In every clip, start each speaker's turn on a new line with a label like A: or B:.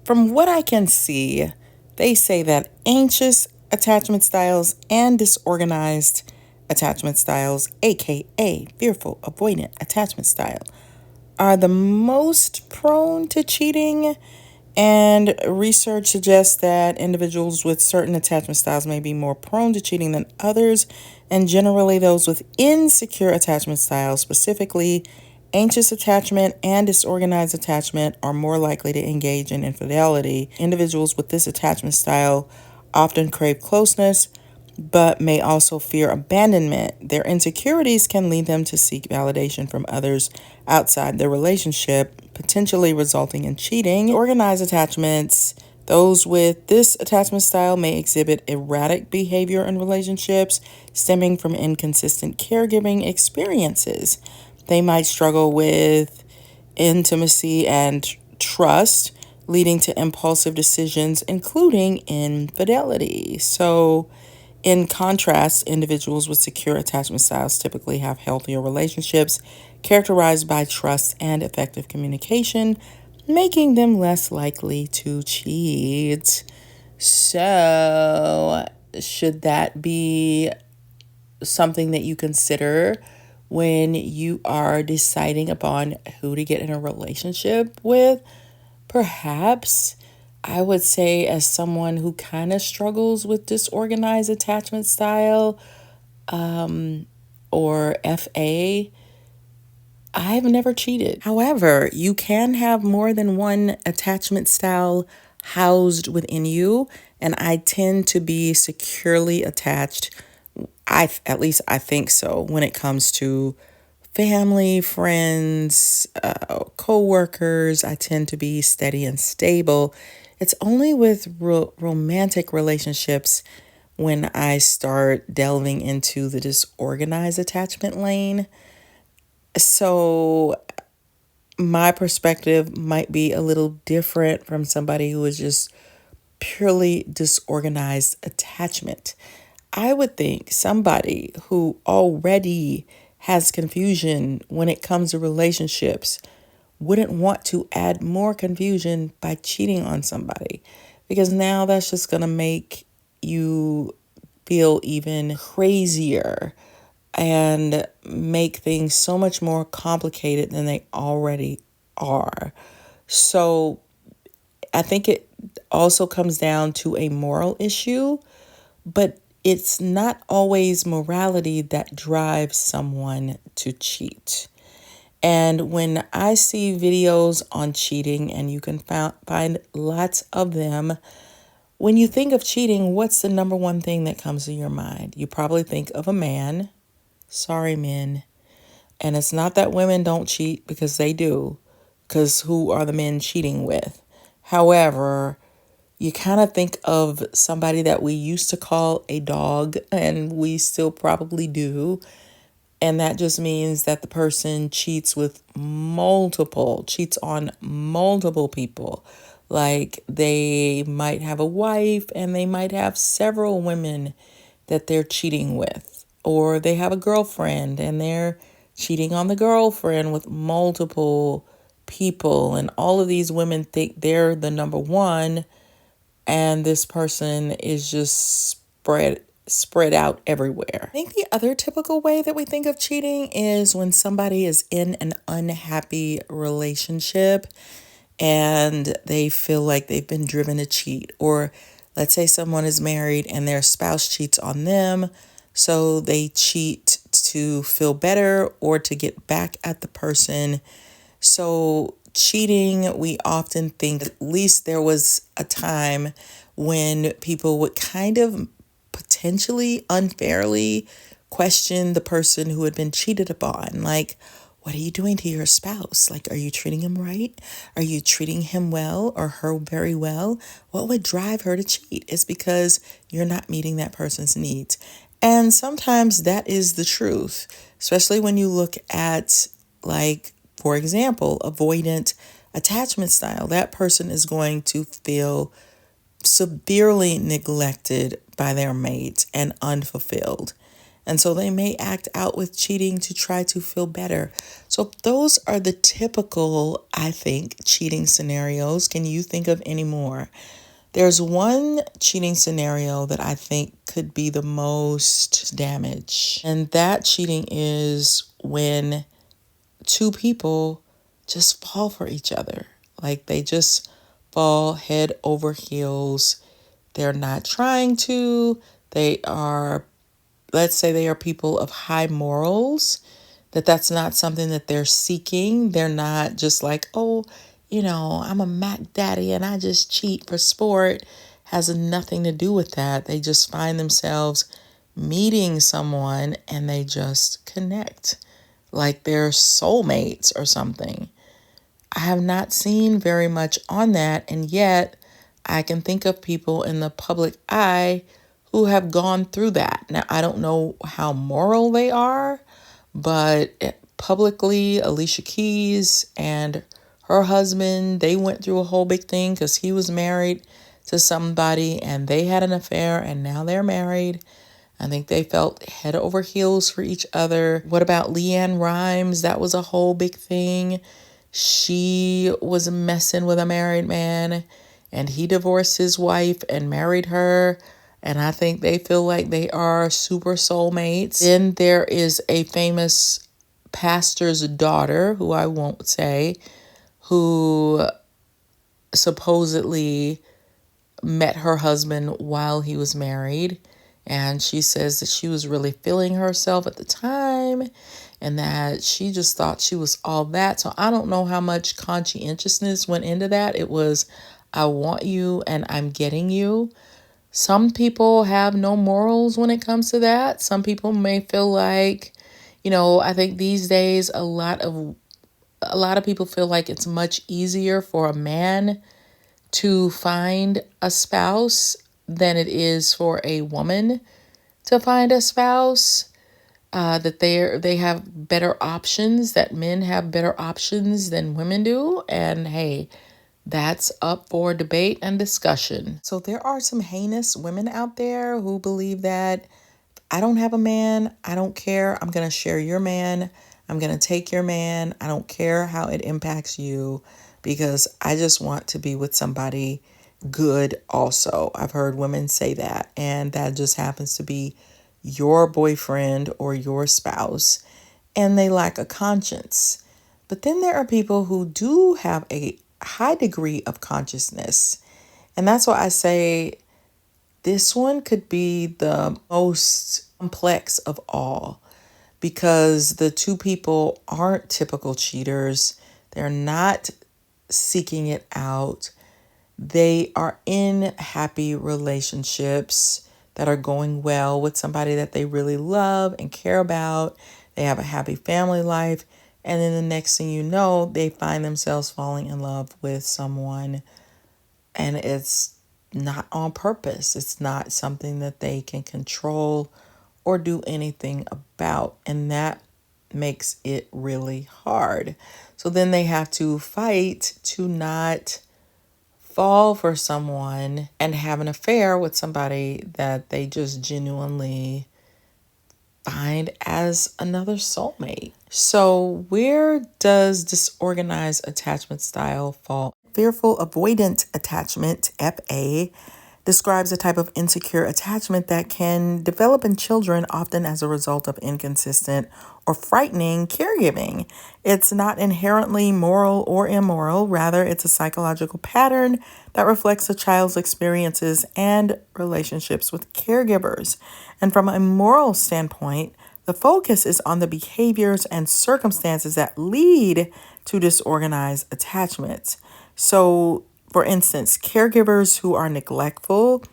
A: From what I can see, they say that anxious attachment styles and disorganized attachment styles, aka fearful avoidant attachment style, are the most prone to cheating. And research suggests that individuals with certain attachment styles may be more prone to cheating than others, and generally those with insecure attachment styles, specifically anxious attachment and disorganized attachment, are more likely to engage in infidelity. Individuals with this attachment style often crave closeness, but may also fear abandonment. Their insecurities can lead them to seek validation from others outside their relationship, potentially resulting in cheating. Organized attachments. Those with this attachment style may exhibit erratic behavior in relationships, stemming from inconsistent caregiving experiences. They might struggle with intimacy and trust, leading to impulsive decisions, including infidelity. So, in contrast, individuals with secure attachment styles typically have healthier relationships characterized by trust and effective communication, making them less likely to cheat. So, should that be something that you consider when you are deciding upon who to get in a relationship with? Perhaps. I would say, as someone who kind of struggles with disorganized attachment style, or FA, I've never cheated. However, you can have more than one attachment style housed within you, and I tend to be securely attached. At least I think so when it comes to family, friends, co-workers. I tend to be steady and stable. It's only with romantic relationships when I start delving into the disorganized attachment lane. So my perspective might be a little different from somebody who is just purely disorganized attachment. I would think somebody who already has confusion when it comes to relationships wouldn't want to add more confusion by cheating on somebody, because now that's just going to make you feel even crazier and make things so much more complicated than they already are. So I think it also comes down to a moral issue, but it's not always morality that drives someone to cheat. And when I see videos on cheating, and you can find lots of them, when you think of cheating, what's the number one thing that comes to your mind? You probably think of a man. Sorry, men. And it's not that women don't cheat, because they do, because who are the men cheating with? However, you kind of think of somebody that we used to call a dog, and we still probably do. And that just means that the person cheats on multiple people. Like, they might have a wife and they might have several women that they're cheating with. Or they have a girlfriend and they're cheating on the girlfriend with multiple people. And all of these women think they're the number one, and this person is just spread out everywhere. I think the other typical way that we think of cheating is when somebody is in an unhappy relationship and they feel like they've been driven to cheat. Or let's say someone is married and their spouse cheats on them, so they cheat to feel better or to get back at the person. So cheating, we often think, at least there was a time when people would kind of potentially unfairly question the person who had been cheated upon. Like, what are you doing to your spouse? Like, are you treating him right? Are you treating him well or her very well? What would drive her to cheat? Is because you're not meeting that person's needs. And sometimes that is the truth, especially when you look at, like, for example, avoidant attachment style. That person is going to feel severely neglected by their mate and unfulfilled. And so they may act out with cheating to try to feel better. So those are the typical, I think, cheating scenarios. Can you think of any more? There's one cheating scenario that I think could be the most damage. And that cheating is when two people just fall for each other. Like they just fall head over heels. They're not trying to. They are, let's say they are people of high morals, that's not something that they're seeking. They're not just like, oh, I'm a Mac daddy and I just cheat for sport. Has nothing to do with that. They just find themselves meeting someone and they just connect like they're soulmates or something. I have not seen very much on that, and yet I can think of people in the public eye who have gone through that. Now, I don't know how moral they are, but publicly, Alicia Keys and her husband, they went through a whole big thing because he was married to somebody and they had an affair and now they're married. I think they felt head over heels for each other. What about Leanne Rimes? That was a whole big thing. She was messing with a married man and he divorced his wife and married her. And I think they feel like they are super soulmates. Then there is a famous pastor's daughter, who I won't say, who supposedly met her husband while he was married. And she says that she was really feeling herself at the time and that she just thought she was all that. So I don't know how much conscientiousness went into that. It was, I want you and I'm getting you. Some people have no morals when it comes to that. Some people may feel like, I think these days a lot of people feel like it's much easier for a man to find a spouse than it is for a woman to find a spouse. That they have better options, that men have better options than women do. And hey, that's up for debate and discussion. So there are some heinous women out there who believe that I don't have a man, I don't care, I'm going to share your man, I'm going to take your man, I don't care how it impacts you because I just want to be with somebody good also. I've heard women say that, and that just happens to be your boyfriend or your spouse, and they lack a conscience. But then there are people who do have a high degree of consciousness. And that's why I say this one could be the most complex of all because the two people aren't typical cheaters. They're not seeking it out. They are in happy relationships that are going well with somebody that they really love and care about. They have a happy family life. And then the next thing you know, they find themselves falling in love with someone. And it's not on purpose. It's not something that they can control or do anything about. And that makes it really hard. So then they have to fight to not fall for someone and have an affair with somebody that they just genuinely find as another soulmate. So where does disorganized attachment style fall? Fearful avoidant attachment, FA, describes a type of insecure attachment that can develop in children, often as a result of inconsistent or frightening caregiving. It's not inherently moral or immoral. Rather, it's a psychological pattern that reflects a child's experiences and relationships with caregivers. And from a moral standpoint, the focus is on the behaviors and circumstances that lead to disorganized attachments. So, for instance, caregivers who are neglectful,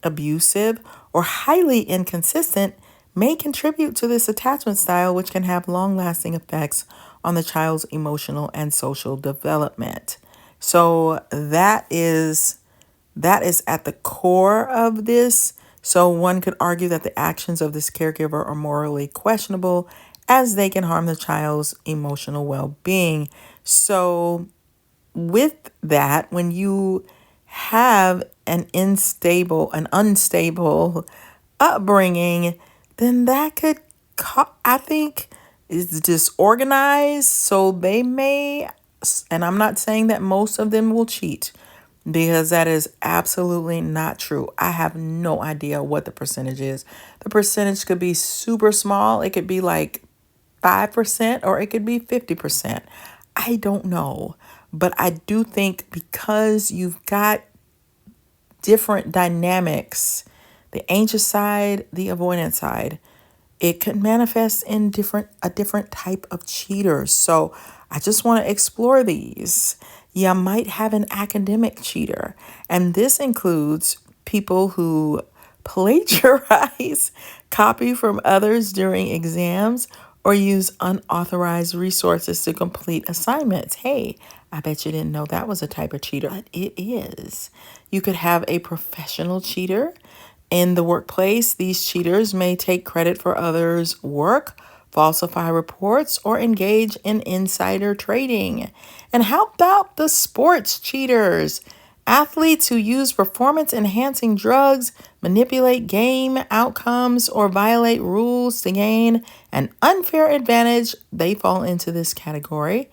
A: abusive, or highly inconsistent may contribute to this attachment style, which can have long-lasting effects on the child's emotional and social development. So that is at the core of this. So one could argue that the actions of this caregiver are morally questionable as they can harm the child's emotional well-being. So with that, when you have an unstable upbringing, then that could I think, is disorganized. So they may, and I'm not saying that most of them will cheat, because that is absolutely not true. I have no idea what the percentage is. The percentage could be super small. It could be like 5% or it could be 50%. I don't know. But I do think because you've got different dynamics, the anxious side, the avoidant side, it could manifest in a different type of cheaters. So I just want to explore these. You might have an academic cheater, and this includes people who plagiarize, copy from others during exams, or use unauthorized resources to complete assignments. Hey, I bet you didn't know that was a type of cheater, but it is. You could have a professional cheater. In the workplace, these cheaters may take credit for others' work, falsify reports, or engage in insider trading. And how about the sports cheaters? Athletes who use performance-enhancing drugs, manipulate game outcomes, or violate rules to gain an unfair advantage, they fall into this category.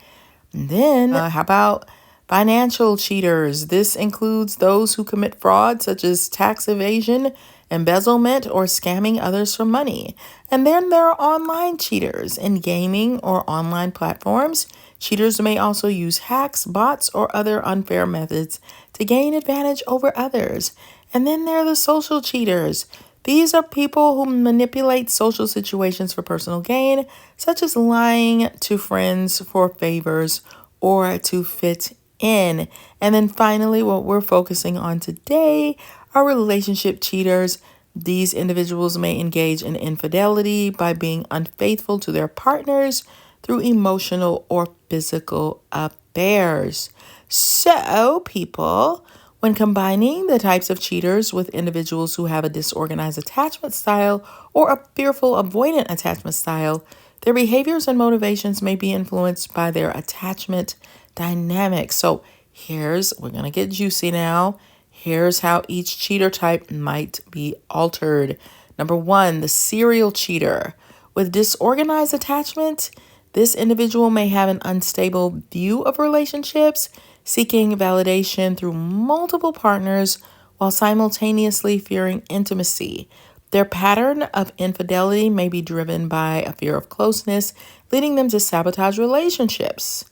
A: And then, how about financial cheaters? This includes those who commit fraud, such as tax evasion, embezzlement, or scamming others for money. And then there are online cheaters in gaming or online platforms. Cheaters may also use hacks, bots, or other unfair methods to gain advantage over others. And then there are the social cheaters. These are people who manipulate social situations for personal gain, such as lying to friends for favors or to fit in. And then finally, what we're focusing on today are relationship cheaters. These individuals may engage in infidelity by being unfaithful to their partners through emotional or physical affairs. So, people, when combining the types of cheaters with individuals who have a disorganized attachment style or a fearful avoidant attachment style, their behaviors and motivations may be influenced by their attachment dynamics. So we're going to get juicy now. Here's how each cheater type might be altered. Number one, the serial cheater. With disorganized attachment, this individual may have an unstable view of relationships, seeking validation through multiple partners while simultaneously fearing intimacy. Their pattern of infidelity may be driven by a fear of closeness, leading them to sabotage relationships.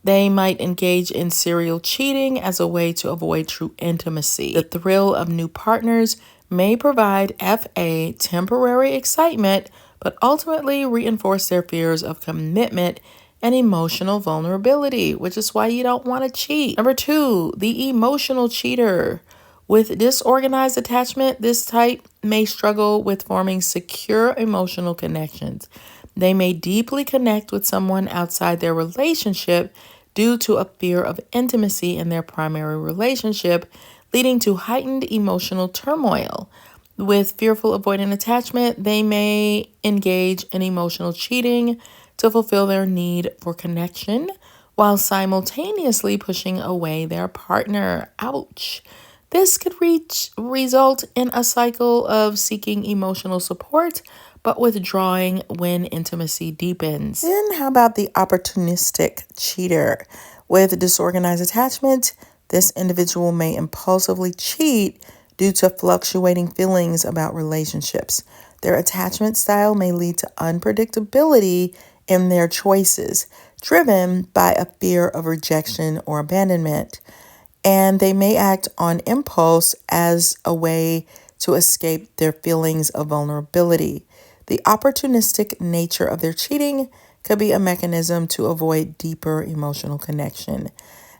A: They might engage in serial cheating as a way to avoid true intimacy. The thrill of new partners may provide FA temporary excitement, but ultimately reinforce their fears of commitment and emotional vulnerability, which is why you don't want to cheat. Number two, the emotional cheater. With disorganized attachment, this type may struggle with forming secure emotional connections. They may deeply connect with someone outside their relationship due to a fear of intimacy in their primary relationship, leading to heightened emotional turmoil. With fearful avoidant attachment, they may engage in emotional cheating to fulfill their need for connection while simultaneously pushing away their partner. Ouch. This could result in a cycle of seeking emotional support but withdrawing when intimacy deepens. Then how about the opportunistic cheater? With disorganized attachment, this individual may impulsively cheat due to fluctuating feelings about relationships. Their attachment style may lead to unpredictability in their choices, driven by a fear of rejection or abandonment. And they may act on impulse as a way to escape their feelings of vulnerability. The opportunistic nature of their cheating could be a mechanism to avoid deeper emotional connection.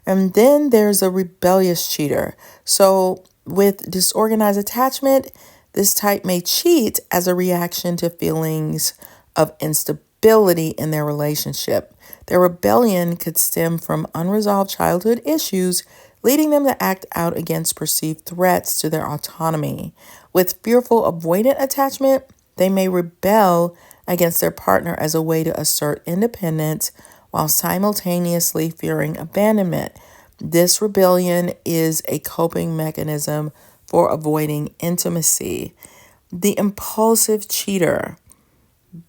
A: And then there's a rebellious cheater. So with disorganized attachment, this type may cheat as a reaction to feelings of instability in their relationship. Their rebellion could stem from unresolved childhood issues, leading them to act out against perceived threats to their autonomy. With fearful avoidant attachment, they may rebel against their partner as a way to assert independence while simultaneously fearing abandonment. This rebellion is a coping mechanism for avoiding intimacy. The impulsive cheater.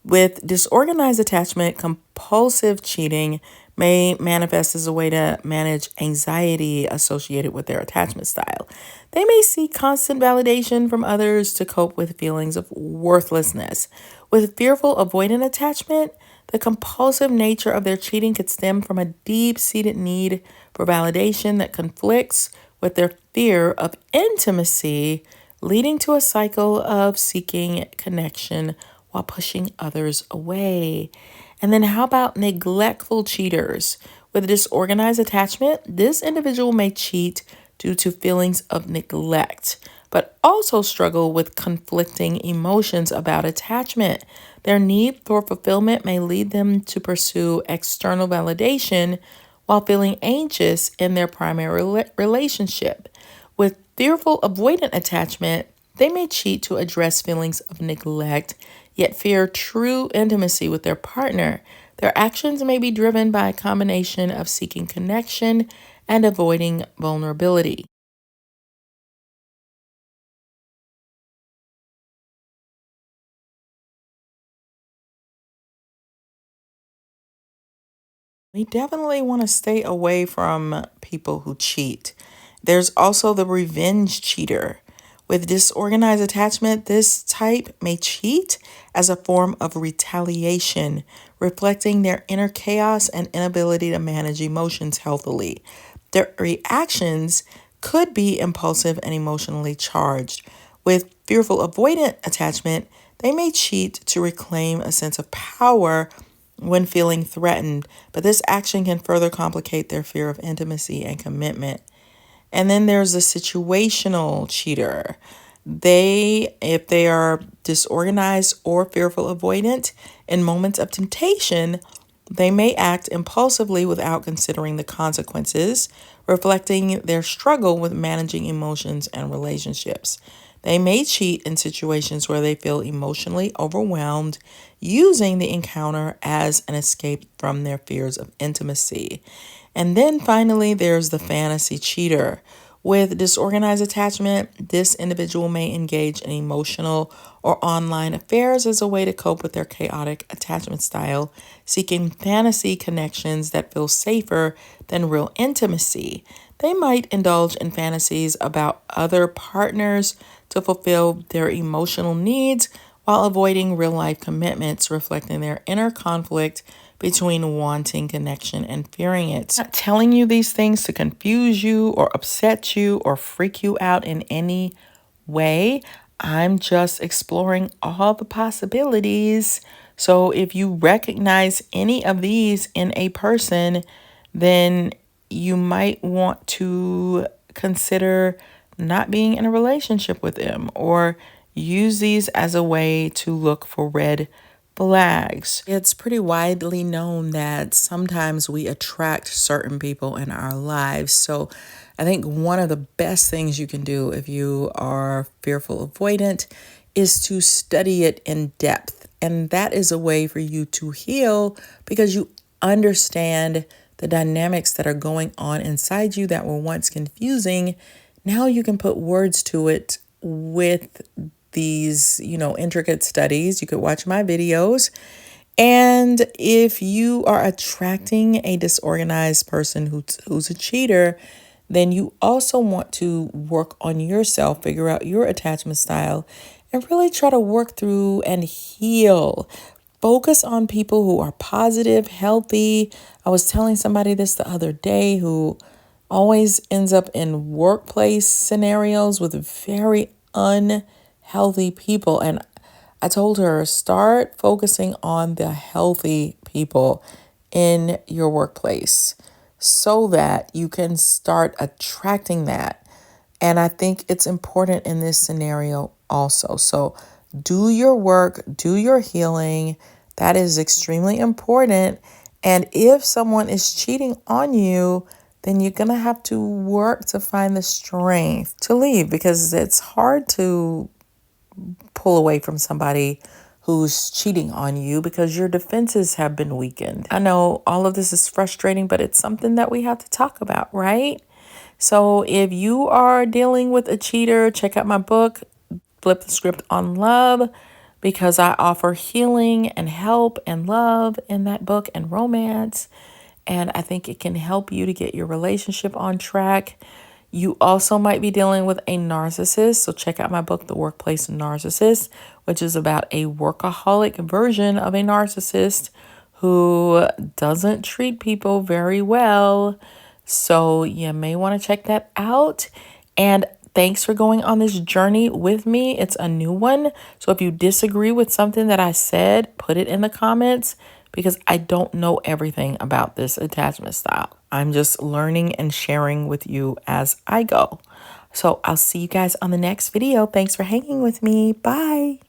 A: With disorganized attachment, compulsive cheating may manifest as a way to manage anxiety associated with their attachment style. They may seek constant validation from others to cope with feelings of worthlessness. With fearful avoidant attachment, the compulsive nature of their cheating could stem from a deep-seated need for validation that conflicts with their fear of intimacy, leading to a cycle of seeking connection while pushing others away. And then how about neglectful cheaters? With disorganized attachment, this individual may cheat due to feelings of neglect, but also struggle with conflicting emotions about attachment. Their need for fulfillment may lead them to pursue external validation while feeling anxious in their primary relationship. With fearful avoidant attachment, they may cheat to address feelings of neglect, yet fear true intimacy with their partner. Their actions may be driven by a combination of seeking connection and avoiding vulnerability. We definitely want to stay away from people who cheat. There's also the revenge cheater. With disorganized attachment, this type may cheat as a form of retaliation, reflecting their inner chaos and inability to manage emotions healthily. Their reactions could be impulsive and emotionally charged. With fearful avoidant attachment, they may cheat to reclaim a sense of power when feeling threatened, but this action can further complicate their fear of intimacy and commitment. And then there's the situational cheater. If they are disorganized or fearful avoidant, in moments of temptation, they may act impulsively without considering the consequences, reflecting their struggle with managing emotions and relationships. They may cheat in situations where they feel emotionally overwhelmed, using the encounter as an escape from their fears of intimacy. And then finally, there's the fantasy cheater. With disorganized attachment, this individual may engage in emotional or online affairs as a way to cope with their chaotic attachment style, seeking fantasy connections that feel safer than real intimacy. They might indulge in fantasies about other partners to fulfill their emotional needs while avoiding real life commitments, reflecting their inner conflict between wanting connection and fearing it. I'm not telling you these things to confuse you or upset you or freak you out in any way. I'm just exploring all the possibilities. So if you recognize any of these in a person, then you might want to consider not being in a relationship with them or use these as a way to look for red flags. It's pretty widely known that sometimes we attract certain people in our lives. So I think one of the best things you can do if you are fearful avoidant is to study it in depth. And that is a way for you to heal because you understand the dynamics that are going on inside you that were once confusing. Now you can put words to it with these, intricate studies. You could watch my videos. And if you are attracting a disorganized person who's a cheater, then you also want to work on yourself, figure out your attachment style, and really try to work through and heal. Focus on people who are positive, healthy. I was telling somebody this the other day who always ends up in workplace scenarios with very unhealthy people. And I told her, start focusing on the healthy people in your workplace so that you can start attracting that. And I think it's important in this scenario also. So do your work, do your healing. That is extremely important. And if someone is cheating on you, then you're going to have to work to find the strength to leave because it's hard to pull away from somebody who's cheating on you because your defenses have been weakened. I know all of this is frustrating, but it's something that we have to talk about, right? So if you are dealing with a cheater, check out my book, Flip the Script on Love. because I offer healing and help and love in that book and romance. And I think it can help you to get your relationship on track. You also might be dealing with a narcissist. So check out my book, The Workplace Narcissist, which is about a workaholic version of a narcissist who doesn't treat people very well. So you may want to check that out. And thanks for going on this journey with me. It's a new one. So if you disagree with something that I said, put it in the comments because I don't know everything about this attachment style. I'm just learning and sharing with you as I go. So I'll see you guys on the next video. Thanks for hanging with me. Bye.